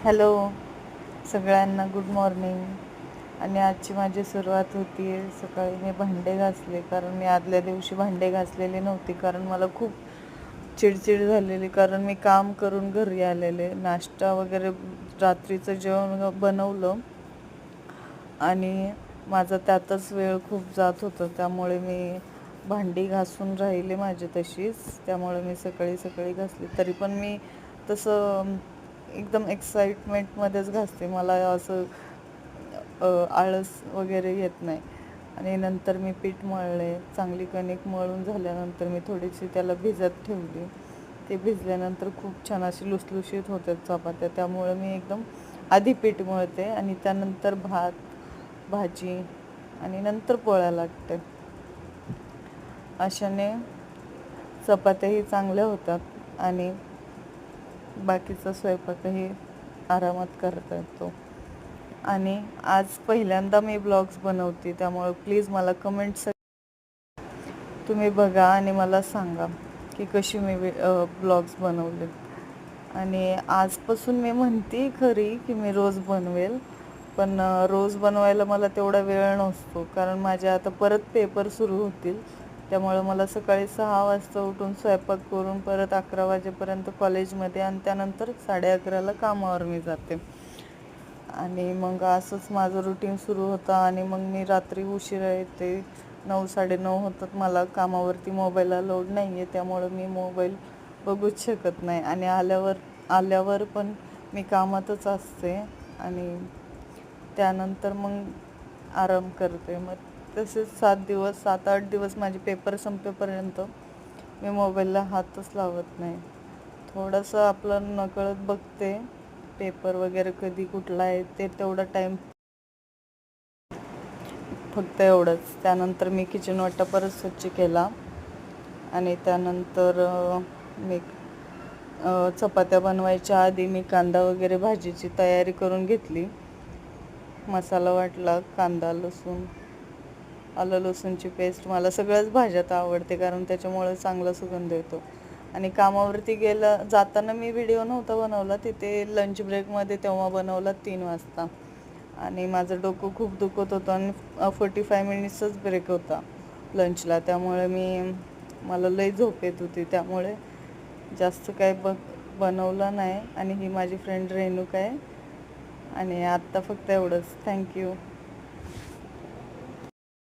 Hello सगळ्यांना, good morning. आणि आजची माझी सुरुवात होती आहे सकाळी. मी भांडे घासले, कारण मी आदल्या दिवशी भांडे घासलेले नव्हते, कारण मला खूप चिडचिड झालेली, कारण मी काम करून घरी आलेले, नाश्ता वगैरे रात्रीचं जेवण बनवलं आणि माझा त्यातच वेळ खूप जात होता. त्यामुळे मी भांडी घासून राहिले माझी तशीच, त्यामुळे मी सकाळी सकाळी घासली. तरी पण मी तसं एकदम एक्साइटमेंटमध्येच घासते, मला असं आळस वगैरे येत नाही. आणि नंतर मी पीठ मळले, चांगली कणिक मळून झाल्यानंतर मी थोडीशी त्याला भिजत ठेवली. ते भिजल्यानंतर खूप छान अशी लुसलुशीत होतात चपात्या. त्यामुळे मी एकदम आधी पीठ मळते आणि त्यानंतर भात, भाजी आणि नंतर पोळ्या लागते. अशाने चपात्याही चांगल्या होतात आणि बाकीचा स्वयंपाकही आरामात करता येतो. आणि आज पहिल्यांदा मी ब्लॉग्स बनवते, त्यामुळे प्लीज मला कमेंट्स तुम्ही बघा आणि मला सांगा की कशी मी ब्लॉग्स बनवले. आणि आजपासून मी म्हणते खरी की मी रोज बनवेल, पण रोज बनवायला मला तेवढा वेळ नसतो, कारण माझे आता परत पेपर सुरू होतील. त्यामुळं मला सकाळी 6 वाजता उठून स्वयंपाक करून परत 11 वाजेपर्यंत कॉलेजमध्ये, आणि त्यानंतर 11:30ला कामावर मी जाते. आणि मग असंच माझं रुटीन सुरू होतं. आणि मग मी रात्री उशिरा येते, 9-9:30 होतात मला कामावरती. मोबाईलला लोड नाही आहे, त्यामुळं मी मोबाईल बघूच शकत नाही. आणि आल्यावर पण मी कामातच असते आणि त्यानंतर मग आराम करते. मग तसेच 7-8 दिवस माझे पेपर संपेपर्यंत मी मोबाईलला हातच लावत नाही. थोडंसं आपलं नकळत बघते पेपर वगैरे कधी कुठला आहे ते, तेवढा टाईम, फक्त एवढंच. त्यानंतर मी किचन वाटा परत स्वच्छ केला आणि त्यानंतर मी चपात्या बनवायच्या आधी मी कांदा वगैरे भाजीची तयारी करून घेतली. मसाला वाटला, कांदा, लसूण, आलं लसूणची पेस्ट. मला सगळ्याच भाज्यात आवडते, कारण त्याच्यामुळे चांगला सुगंध येतो. आणि कामावरती जाताना मी व्हिडिओ नव्हता बनवला, तिथे लंच ब्रेकमध्ये तेव्हा बनवला 3 वाजता. आणि माझं डोकं खूप दुखत होतं आणि 45 मिनिट्सच ब्रेक होता लंचला, त्यामुळे मला लई झोप येत होती, त्यामुळे जास्त काय बनवलं नाही. आणि ही माझी फ्रेंड रेणुका आहे. आणि आत्ता फक्त एवढंच. थँक्यू.